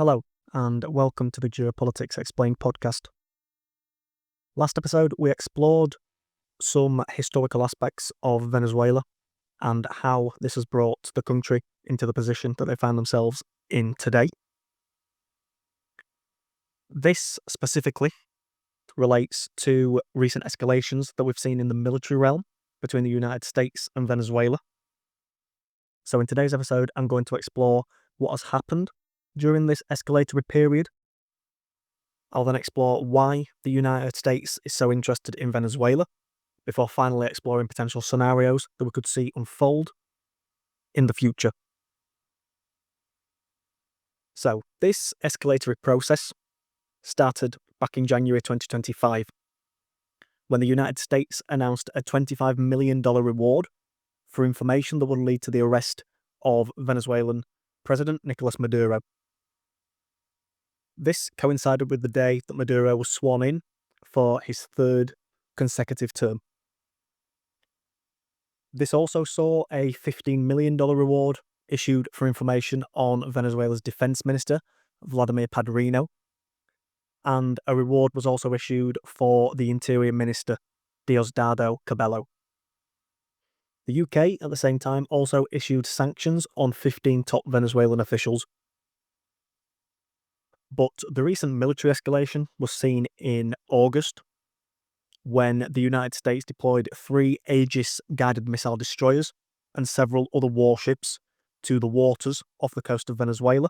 Hello, and welcome to the Geopolitics Explained podcast. Last episode, we explored some historical aspects of Venezuela and how this has brought the country into the position that they find themselves in today. This specifically relates to recent escalations that we've seen in the military realm between the United States and Venezuela. So in today's episode, I'm going to explore what has happened during this escalatory period. I'll then explore why the United States is so interested in Venezuela, before finally exploring potential scenarios that we could see unfold in the future. So, this escalatory process started back in January 2025, when the United States announced a $25 million reward for information that would lead to the arrest of Venezuelan President Nicolas Maduro. This coincided with the day that Maduro was sworn in for his third consecutive term. This also saw a $15 million reward issued for information on Venezuela's defense minister, Vladimir Padrino, and a reward was also issued for the interior minister, Diosdado Cabello. The UK, at the same time, also issued sanctions on 15 top Venezuelan officials. But the recent military escalation was seen in August, when the United States deployed 3 Aegis guided missile destroyers and several other warships to the waters off the coast of Venezuela.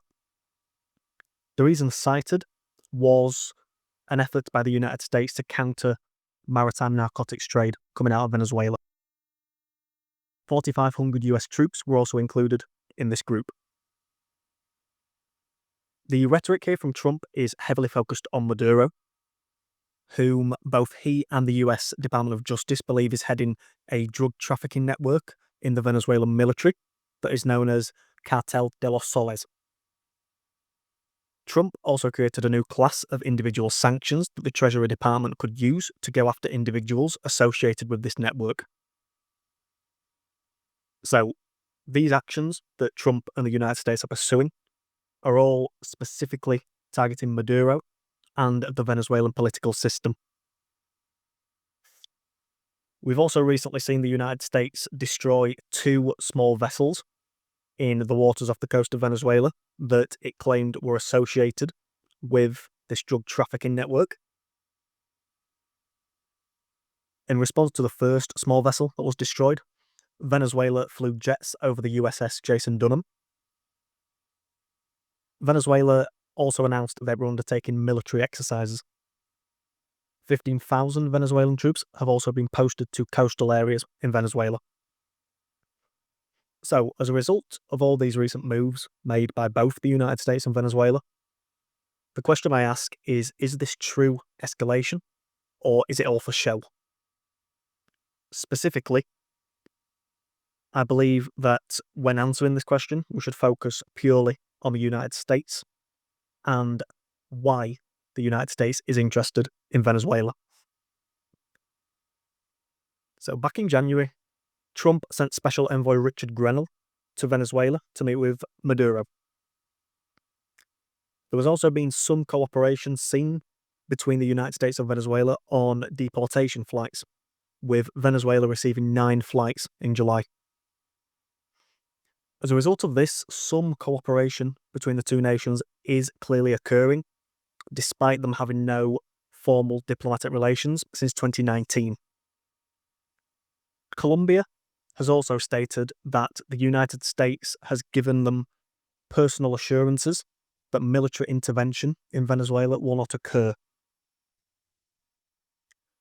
The reason cited was an effort by the United States to counter maritime narcotics trade coming out of Venezuela. 4,500 US troops were also included in this group. The rhetoric here from Trump is heavily focused on Maduro, whom both he and the US Department of Justice believe is heading a drug trafficking network in the Venezuelan military that is known as Cartel de los Soles. Trump also created a new class of individual sanctions that the Treasury Department could use to go after individuals associated with this network. So, these actions that Trump and the United States are pursuing are all specifically targeting Maduro and the Venezuelan political system. We've also recently seen the United States destroy 2 small vessels in the waters off the coast of Venezuela that it claimed were associated with this drug trafficking network. In response to the first small vessel that was destroyed, Venezuela flew jets over the USS Jason Dunham. Venezuela also announced they were undertaking military exercises. 15,000 Venezuelan troops have also been posted to coastal areas in Venezuela. So, as a result of all these recent moves made by both the United States and Venezuela, the question I ask is this true escalation, or is it all for show? Specifically, I believe that when answering this question, we should focus purely on the United States and why the United States is interested in Venezuela. So back in January, Trump sent Special Envoy Richard Grenell to Venezuela to meet with Maduro. There was also been some cooperation seen between the United States and Venezuela on deportation flights, with Venezuela receiving 9 flights in July. As a result of this, some cooperation between the two nations is clearly occurring, despite them having no formal diplomatic relations since 2019. Colombia has also stated that the United States has given them personal assurances that military intervention in Venezuela will not occur.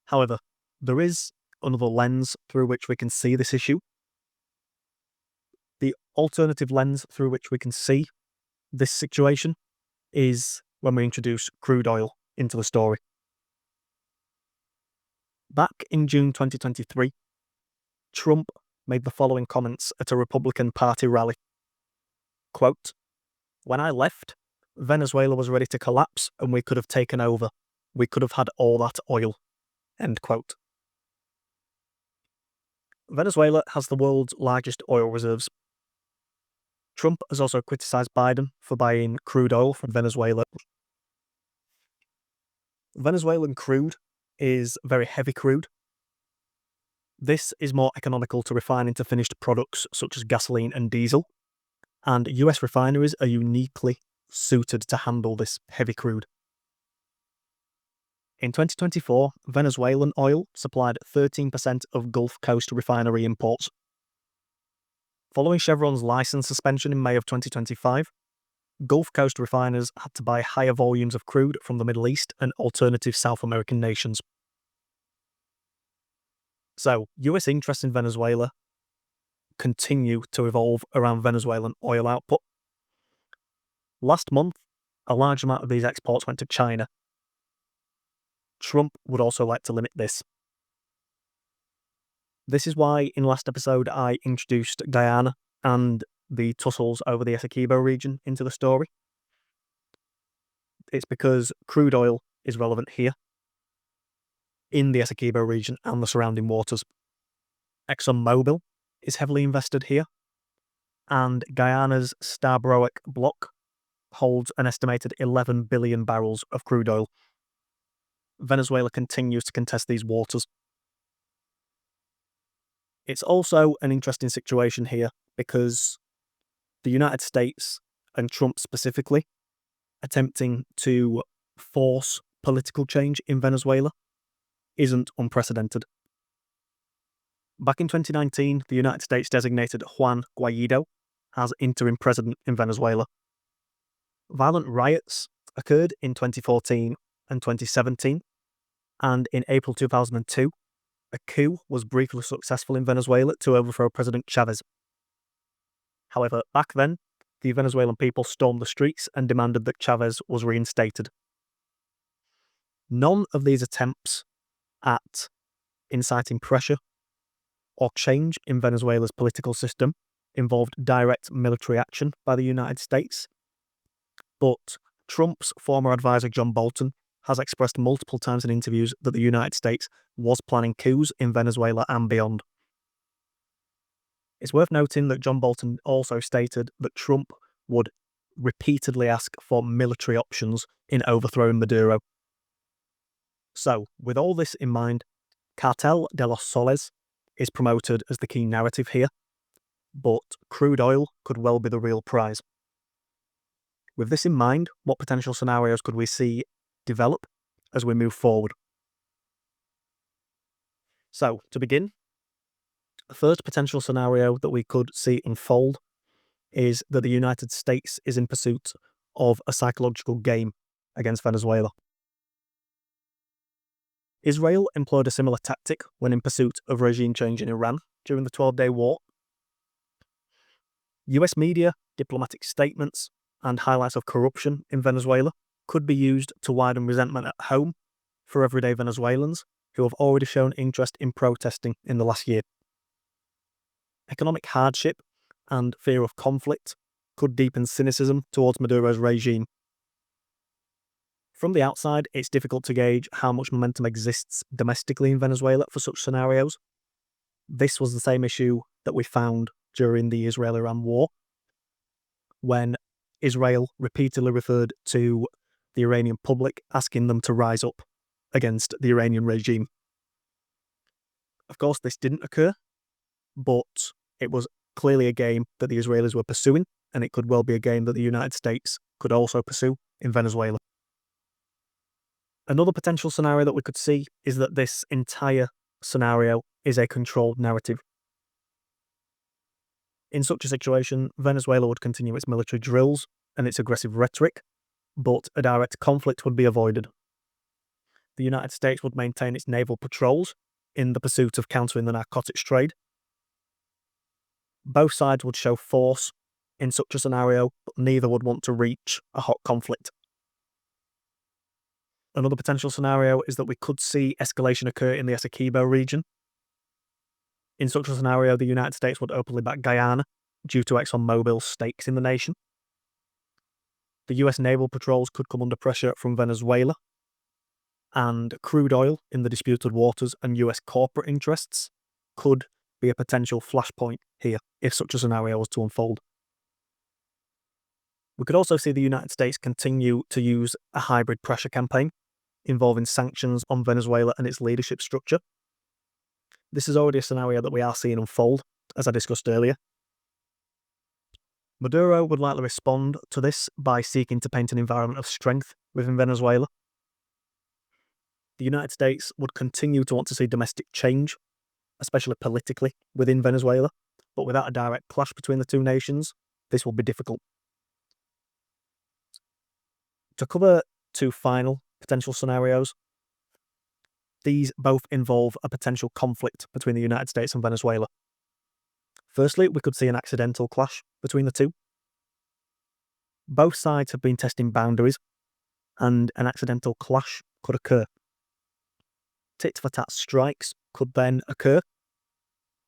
However, there is another lens through which we can see this issue. The alternative lens through which we can see this situation is when we introduce crude oil into the story. Back in June 2023, Trump made the following comments at a Republican Party rally. Quote, "When I left, Venezuela was ready to collapse and we could have taken over. We could have had all that oil." End quote. Venezuela has the world's largest oil reserves. Trump has also criticised Biden for buying crude oil from Venezuela. Venezuelan crude is very heavy crude. This is more economical to refine into finished products such as gasoline and diesel, and US refineries are uniquely suited to handle this heavy crude. In 2024, Venezuelan oil supplied 13% of Gulf Coast refinery imports. Following Chevron's license suspension in May of 2025, Gulf Coast refiners had to buy higher volumes of crude from the Middle East and alternative South American nations. So, US interests in Venezuela continue to evolve around Venezuelan oil output. Last month, a large amount of these exports went to China. Trump would also like to limit this. This is why in last episode I introduced Guyana and the tussles over the Essequibo region into the story. It's because crude oil is relevant here, in the Essequibo region and the surrounding waters. ExxonMobil is heavily invested here, and Guyana's Stabroek block holds an estimated 11 billion barrels of crude oil. Venezuela continues to contest these waters. It's also an interesting situation here because the United States, and Trump specifically, attempting to force political change in Venezuela isn't unprecedented. Back in 2019, the United States designated Juan Guaido as interim president in Venezuela. Violent riots occurred in 2014 and 2017, and in April 2002, a coup was briefly successful in Venezuela to overthrow President Chavez. However, back then, the Venezuelan people stormed the streets and demanded that Chavez was reinstated. None of these attempts at inciting pressure or change in Venezuela's political system involved direct military action by the United States. But Trump's former advisor John Bolton has expressed multiple times in interviews that the United States was planning coups in Venezuela and beyond. It's worth noting that John Bolton also stated that Trump would repeatedly ask for military options in overthrowing Maduro. So, with all this in mind, Cartel de los Soles is promoted as the key narrative here, but crude oil could well be the real prize. With this in mind, what potential scenarios could we see develop as we move forward? So, to begin, the first potential scenario that we could see unfold is that the United States is in pursuit of a psychological game against Venezuela. Israel employed a similar tactic when in pursuit of regime change in Iran during the 12-day war. US media, diplomatic statements, and highlights of corruption in Venezuela could be used to widen resentment at home for everyday Venezuelans who have already shown interest in protesting in the last year. Economic hardship and fear of conflict could deepen cynicism towards Maduro's regime. From the outside, it's difficult to gauge how much momentum exists domestically in Venezuela for such scenarios. This was the same issue that we found during the Israel-Iran war, when Israel repeatedly referred to the Iranian public, asking them to rise up against the Iranian regime. Of course, this didn't occur, but it was clearly a game that the Israelis were pursuing, and it could well be a game that the United States could also pursue in Venezuela. Another potential scenario that we could see is that this entire scenario is a controlled narrative. In such a situation, Venezuela would continue its military drills and its aggressive rhetoric, but a direct conflict would be avoided. The United States would maintain its naval patrols in the pursuit of countering the narcotics trade. Both sides would show force in such a scenario, but neither would want to reach a hot conflict. Another potential scenario is that we could see escalation occur in the Essequibo region. In such a scenario, the United States would openly back Guyana due to ExxonMobil's stakes in the nation. The US naval patrols could come under pressure from Venezuela, and crude oil in the disputed waters and US corporate interests could be a potential flashpoint here if such a scenario was to unfold. We could also see the United States continue to use a hybrid pressure campaign involving sanctions on Venezuela and its leadership structure. This is already a scenario that we are seeing unfold, as I discussed earlier. Maduro would likely respond to this by seeking to paint an environment of strength within Venezuela. The United States would continue to want to see domestic change, especially politically, within Venezuela, but without a direct clash between the two nations, this will be difficult. To cover two final potential scenarios, these both involve a potential conflict between the United States and Venezuela. Firstly, we could see an accidental clash between the two. Both sides have been testing boundaries, and an accidental clash could occur. Tit-for-tat strikes could then occur,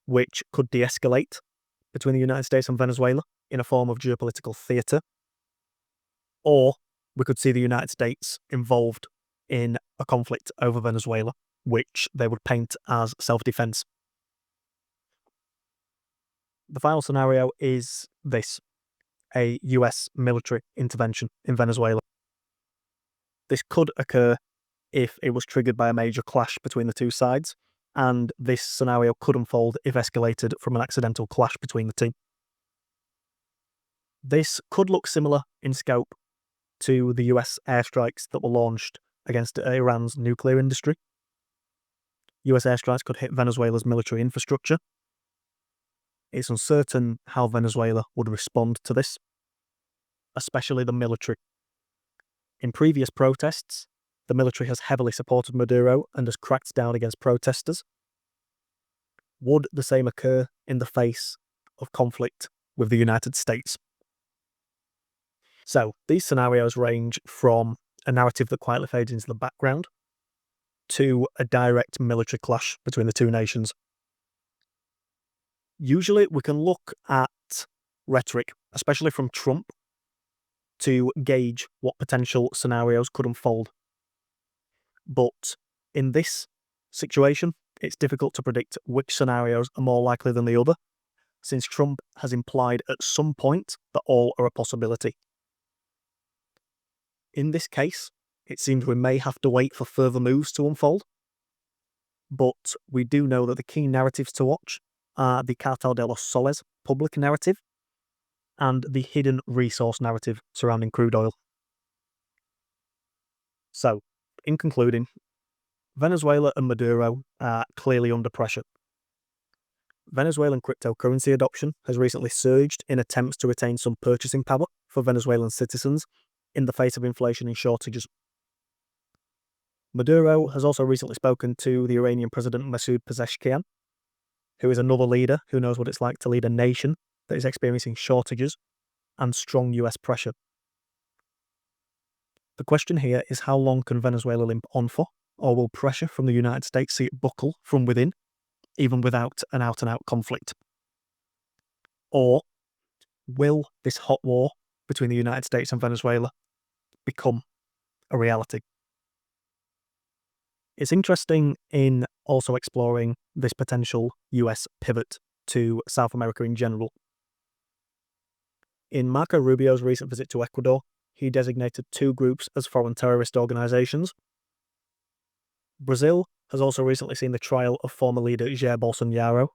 which could de-escalate between the United States and Venezuela in a form of geopolitical theatre. Or we could see the United States involved in a conflict over Venezuela, which they would paint as self-defense. The final scenario is this: a US military intervention in Venezuela. This could occur if it was triggered by a major clash between the two sides, and this scenario could unfold if escalated from an accidental clash between the two. This could look similar in scope to the US airstrikes that were launched against Iran's nuclear industry. US airstrikes could hit Venezuela's military infrastructure. It's uncertain how Venezuela would respond to this, especially the military. In previous protests, the military has heavily supported Maduro and has cracked down against protesters. Would the same occur in the face of conflict with the United States? So, these scenarios range from a narrative that quietly fades into the background to a direct military clash between the two nations. Usually, we can look at rhetoric, especially from Trump, to gauge what potential scenarios could unfold. But in this situation, it's difficult to predict which scenarios are more likely than the other, since Trump has implied at some point that all are a possibility. In this case, it seems we may have to wait for further moves to unfold, but we do know that the key narratives to watch are the Cartel de los Soles public narrative and the hidden resource narrative surrounding crude oil. So, in concluding, Venezuela and Maduro are clearly under pressure. Venezuelan cryptocurrency adoption has recently surged in attempts to retain some purchasing power for Venezuelan citizens in the face of inflation and shortages. Maduro has also recently spoken to the Iranian President Masoud Pezeshkian, who is another leader who knows what it's like to lead a nation that is experiencing shortages and strong US pressure. The question here is, how long can Venezuela limp on for, or will pressure from the United States see it buckle from within, even without an out-and-out conflict? Or will this hot war between the United States and Venezuela become a reality? It's interesting in also exploring this potential US pivot to South America in general. In Marco Rubio's recent visit to Ecuador, he designated two groups as foreign terrorist organizations. Brazil has also recently seen the trial of former leader Jair Bolsonaro,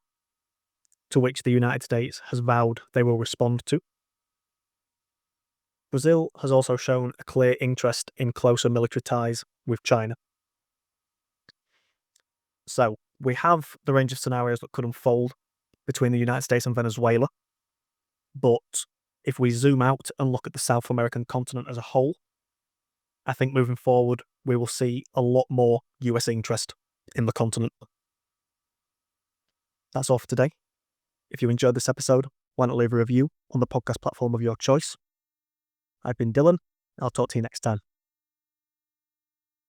to which the United States has vowed they will respond to. Brazil has also shown a clear interest in closer military ties with China. So, we have the range of scenarios that could unfold between the United States and Venezuela, but if we zoom out and look at the South American continent as a whole, I think moving forward we will see a lot more US interest in the continent. That's all for today. If you enjoyed this episode, why not leave a review on the podcast platform of your choice? I've been Dylan. I'll talk to you next time.